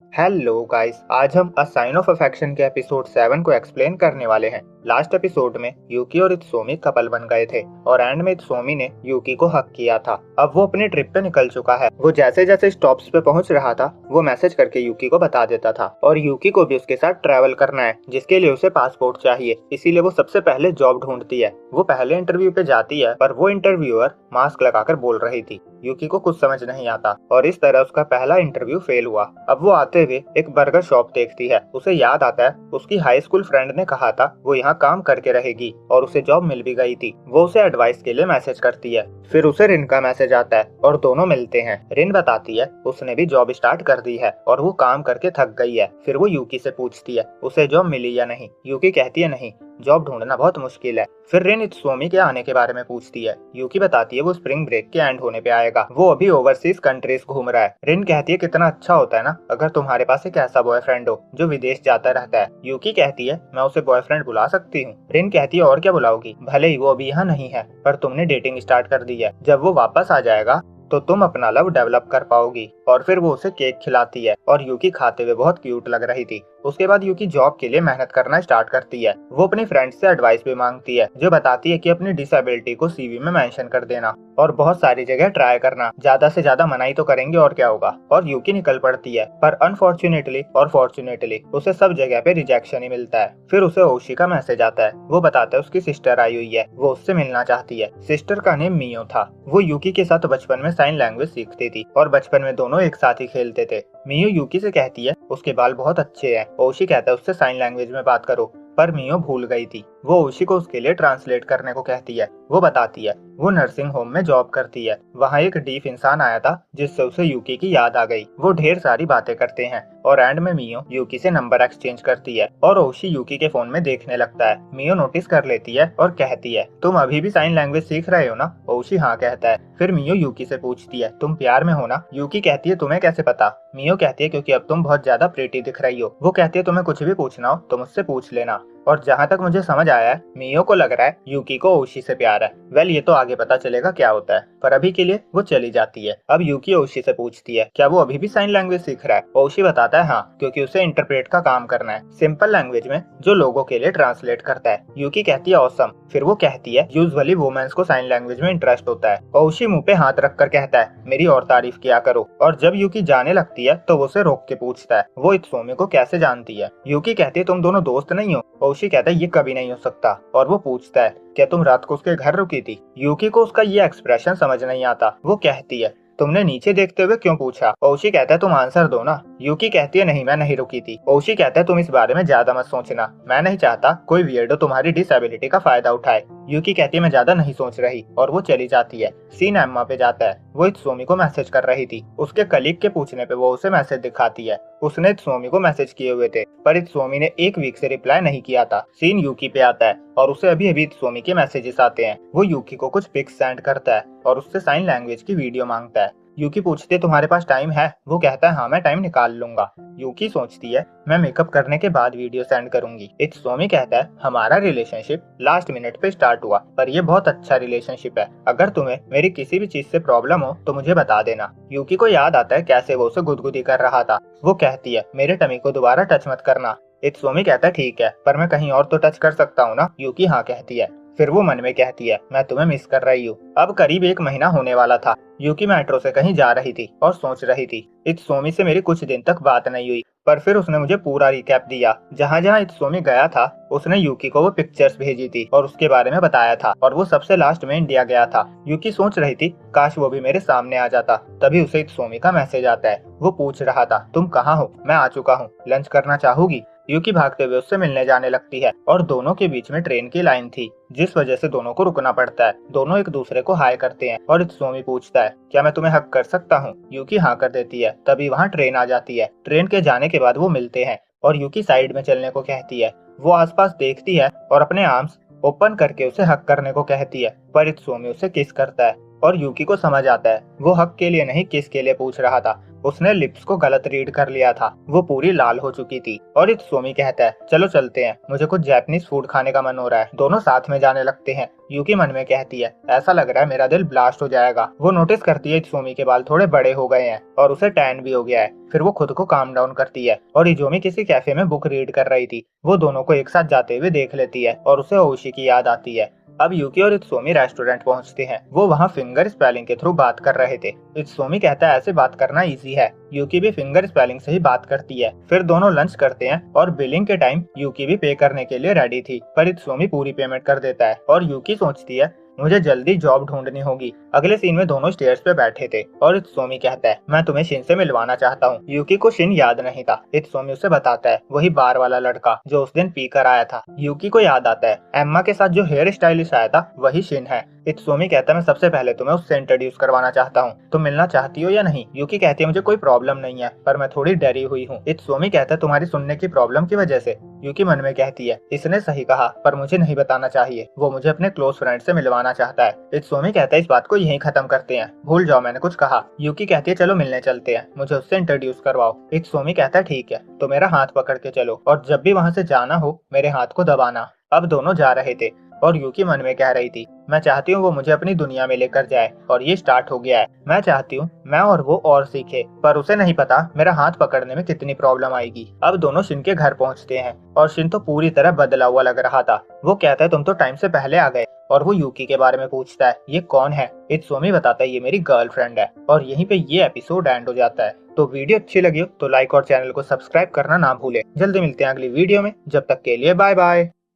Hello guys, आज हम a sign of affection के एपिसोड 7 को एक्सप्लेन करने वाले हैं। लास्ट एपिसोड में यूकी और इत्सुमी कपल बन गए थे और एंड में इत्सुमी ने यूकी को हक किया था। अब वो अपनी ट्रिप पे निकल चुका है। वो जैसे जैसे स्टॉप्स पे पहुंच रहा था वो मैसेज करके यूकी को बता देता था और यूकी को भी उसके साथ ट्रैवल करना है, जिसके लिए उसे पासपोर्ट चाहिए। इसीलिए वो सबसे पहले जॉब ढूंढती है। वो पहले इंटरव्यू पे जाती है पर वो इंटरव्यूअर मास्क लगाकर बोल रही थी। यूकी को कुछ समझ नहीं आता और इस तरह उसका पहला इंटरव्यू फेल हुआ। अब वो आते हुए एक बर्गर शॉप देखती है। उसे याद आता है उसकी हाई स्कूल फ्रेंड ने कहा था वो यहाँ काम करके रहेगी और उसे जॉब मिल भी गई थी। वो उसे एडवाइस के लिए मैसेज करती है। फिर उसे रिन का मैसेज आता है और दोनों मिलते हैं। रिन बताती है उसने भी जॉब स्टार्ट कर दी है और वो काम करके थक गई है। फिर वो यूकी से पूछती है उसे जॉब मिली या नहीं। यूकी कहती है नहीं, जॉब ढूंढना बहुत मुश्किल है। फिर रिन इत्सुमी के आने के बारे में पूछती है। यूकी बताती है वो स्प्रिंग ब्रेक के एंड होने पे आएगा। वो अभी ओवरसीज कंट्रीज घूम रहा है। रिन कहती है कितना अच्छा होता है ना अगर तुम्हारे पास एक ऐसा बॉयफ्रेंड हो जो विदेश जाता रहता है। यूकी कहती है मैं उसे बॉयफ्रेंड बुला सकती हूँ। रिन कहती है और क्या बुलाओगी, भले ही वो अभी यहाँ नहीं है पर तुमने डेटिंग स्टार्ट कर दी है। जब वो वापस आ जाएगा तो तुम अपना लव डेवलप कर पाओगी। और फिर वो उसे केक खिलाती है और यूकी खाते हुए बहुत क्यूट लग रही थी। उसके बाद यूकी जॉब के लिए मेहनत करना स्टार्ट करती है। वो अपनी फ्रेंड से एडवाइस भी मांगती है जो बताती है कि अपनी डिसेबिलिटी को सीवी में मेंशन कर देना और बहुत सारी जगह ट्राई करना। ज्यादा से ज्यादा मनाई तो करेंगे और क्या होगा। और यूकी निकल पड़ती है पर अनफॉर्चुनेटली और फॉर्चुनेटली उसे सब जगह पे रिजेक्शन ही मिलता है। फिर उसे ओशी का मैसेज आता है। वो बताता है उसकी सिस्टर आई हुई है, वो उससे मिलना चाहती है। सिस्टर का नेम मियो था। वो यूकी के साथ बचपन में साइन लैंग्वेज सीखती थी और बचपन में दोनों एक साथ ही खेलते थे। मियो यूकी से कहती है उसके बाल बहुत अच्छे हैं। ओशी कहता है उससे साइन लैंग्वेज में बात करो, पर मियो भूल गई थी। वो ओशी को उसके लिए ट्रांसलेट करने को कहती है। वो बताती है वो नर्सिंग होम में जॉब करती है। वहाँ एक डीफ इंसान आया था जिससे उसे यूकी की याद आ गई। वो ढेर सारी बातें करते हैं और एंड में मियो यूकी से नंबर एक्सचेंज करती है और ओशी यूकी के फोन में देखने लगता है। मियो नोटिस कर लेती है और कहती है तुम अभी भी साइन लैंग्वेज सीख रहे हो ना। ओशी हाँ कहता है। फिर मियो यूकी से पूछती है तुम प्यार में हो ना। यूकी कहती है तुम्हें कैसे पता। मियो कहती है क्योंकि अब तुम बहुत ज्यादा प्रीटी दिख रही हो। वो कहती है तुम्हें कुछ भी पूछना हो तो मुझसे पूछ लेना। और जहाँ तक मुझे समझ आया है मियो को लग रहा है यूकी को ओशी से प्यार है। वेल ये तो आगे पता चलेगा क्या होता है, पर अभी के लिए वो चली जाती है। अब यूकी ओशी से पूछती है क्या वो अभी भी साइन लैंग्वेज सीख रहा है। ओशी बताता है हाँ, क्योंकि उसे इंटरप्रेट का काम करना है सिंपल लैंग्वेज में जो लोगों के लिए ट्रांसलेट करता है। यूकी कहती है ऑसम। फिर वो कहती है यूजुअली वुमेन्स को साइन लैंग्वेज में इंटरेस्ट होता है। ओशी मुंह पे हाथ रखकर कहता है मेरी और तारीफ किया करो। और जब यूकी जाने लगती है तो वो उसे रोक के पूछता है वो इत्सुमी को कैसे जानती है। यूकी कहती है तुम दोनों दोस्त नहीं हो। ओशी कहता है ये कभी नहीं हो सकता और वो पूछता है क्या तुम रात को उसके घर रुकी थी। यूकी को उसका ये एक्सप्रेशन समझ नहीं आता। वो कहती है तुमने नीचे देखते हुए क्यों पूछा। ओशी कहता है तुम आंसर दो ना। यूकी कहती है नहीं मैं नहीं रुकी थी। ओशी कहता है तुम इस बारे में ज्यादा मत सोचना, मैं नहीं चाहता कोई वियर्डो तुम्हारी डिसेबिलिटी का फायदा उठाए। यूकी कहती है मैं ज्यादा नहीं सोच रही और वो चली जाती है। सीन एम्मा पे जाता है। वो इत्सुमी को मैसेज कर रही थी। उसके कलीग के पूछने पे वो उसे मैसेज दिखाती है। उसने इत्सुमी को मैसेज किए हुए थे पर इत्सुमी ने एक वीक से रिप्लाई नहीं किया था। सीन यूकी पे आता है और उसे अभी अभी इत्सुमी के मैसेजेस आते हैं। वो यूकी को कुछ पिक्स सेंड करता है और उससे साइन लैंग्वेज की वीडियो मांगता है। यूकी पूछती है तुम्हारे पास टाइम है। वो कहता है हाँ मैं टाइम निकाल लूंगा। यूकी सोचती है मैं मेकअप करने के बाद वीडियो सेंड करूंगी। इत्सुमी कहता है हमारा रिलेशनशिप लास्ट मिनट पे स्टार्ट हुआ पर ये बहुत अच्छा रिलेशनशिप है। अगर तुम्हें मेरी किसी भी चीज से प्रॉब्लम हो तो मुझे बता देना। यूकी को याद आता है कैसे वो उसे गुदगुदी कर रहा था। वो कहती है मेरे टमी को दोबारा टच मत करना। इत्सुमी कहता है ठीक है पर मैं कहीं और तो टच कर सकता हूँ ना। यूकी हाँ कहती है। फिर वो मन में कहती है मैं तुम्हें मिस कर रही हूँ। अब करीब एक महीना होने वाला था। यूकी मेट्रो से कहीं जा रही थी और सोच रही थी इत्सुमी से मेरी कुछ दिन तक बात नहीं हुई। पर फिर उसने मुझे पूरा रिकैप दिया। जहाँ जहाँ इत्सुमी गया था उसने यूकी को वो पिक्चर्स भेजी थी और उसके बारे में बताया था और वो सबसे लास्ट में इंडिया गया था। यूकी सोच रही थी काश वो भी मेरे सामने आ जाता। तभी उसे इत्सुमी का मैसेज आता है। वो पूछ रहा था तुम कहाँ हो, मैं आ चुका हूँ, लंच करना चाहोगी। यूकी भागते हुए उससे मिलने जाने लगती है और दोनों के बीच में ट्रेन की लाइन थी जिस वजह से दोनों को रुकना पड़ता है। दोनों एक दूसरे को हाय करते हैं और इत्सुमी पूछता है क्या मैं तुम्हें हक कर सकता हूँ। यूकी हाँ कर देती है। तभी वहाँ ट्रेन आ जाती है। ट्रेन के जाने के बाद वो मिलते हैं और यूकी साइड में चलने को कहती है। वो आसपास देखती है और अपने आर्म्स ओपन करके उसे हक करने को कहती है पर इत्सुमी उसे किस करता है और यूकी को समझ आता है वो हक के लिए नहीं किस के लिए पूछ रहा था। उसने लिप्स को गलत रीड कर लिया था, वो पूरी लाल हो चुकी थी। और इत्सुमी कहता है चलो चलते हैं, मुझे कुछ जापानीज फूड खाने का मन हो रहा है। दोनों साथ में जाने लगते हैं। यूकी मन में कहती है ऐसा लग रहा है मेरा दिल ब्लास्ट हो जाएगा। वो नोटिस करती है इत्सुमी के बाल थोड़े बड़े हो गए हैं और उसे टैन भी हो गया है। फिर वो खुद को काम डाउन करती है और इजोमी किसी कैफे में बुक रीड कर रही थी। वो दोनों को एक साथ जाते हुए देख लेती है और उसे ओशी की याद आती है। अब यूकी और इत्सुमी रेस्टोरेंट पहुंचते हैं। वो वहां फिंगर स्पेलिंग के थ्रू बात कर रहे थे। इत्सुमी कहता है ऐसे बात करना इजी है। यूकी भी फिंगर स्पेलिंग से ही बात करती है। फिर दोनों लंच करते हैं और बिलिंग के टाइम यूकी भी पे करने के लिए रेडी थी, पर इत्सुमी पूरी पेमेंट कर देता है और यूकी सोचती है मुझे जल्दी जॉब ढूंढनी होगी। अगले सीन में दोनों स्टेयर्स पे बैठे थे और इत्सुमी कहता है मैं तुम्हें शिन से मिलवाना चाहता हूँ। यूकी को शिन याद नहीं था। इत्सुमी उसे बताता है वही बार वाला लड़का जो उस दिन पी कर आया था। यूकी को याद आता है एम्मा के साथ जो हेयर स्टाइलिस्ट आया था वही शिन है। इत्सुमी कहता है मैं सबसे पहले तुम्हें उससे इंट्रोड्यूस करवाना चाहता हूँ, तुम मिलना चाहती हो या नहीं। यूकी कहती है मुझे कोई प्रॉब्लम नहीं है, पर मैं थोड़ी डरी हुई हूँ। इत्सुमी कहता है तुम्हारी सुनने की प्रॉब्लम की वजह से। यूकी मन में कहती है इसने सही कहा, पर मुझे नहीं बताना चाहिए। वो मुझे अपने क्लोज फ्रेंड से मिलवाना चाहता है। इत्सुमी कहता है इस बात को यहीं खत्म करते हैं, भूल जाओ मैंने कुछ कहा। यूकी कहती है चलो मिलने चलते हैं, मुझे उससे इंट्रोड्यूस करवाओ। इत्सुमी कहता है ठीक है, तो मेरा हाथ पकड़ के चलो और जब भी वहाँ से जाना हो मेरे हाथ को दबाना। अब दोनों जा रहे थे और यूकी मन में कह रही थी मैं चाहती हूँ वो मुझे अपनी दुनिया में लेकर जाए, और ये स्टार्ट हो गया है। मैं चाहती हूँ मैं और वो और सीखे, पर उसे नहीं पता मेरा हाथ पकड़ने में कितनी प्रॉब्लम आएगी। अब दोनों शिन के घर पहुँचते हैं और शिन तो पूरी तरह बदला हुआ लग रहा था। वो कहता है तुम तो टाइम से पहले आ गए, और वो यूकी के बारे में पूछता है ये कौन है। इत्सुमी बताता है ये मेरी गर्लफ्रेंड है। और यहीं पे ये एपिसोड एंड हो जाता है। तो वीडियो अच्छी लगी हो तो लाइक और चैनल को सब्सक्राइब करना ना भूले। जल्दी मिलते हैं अगली वीडियो में, जब तक के लिए बाय बाय।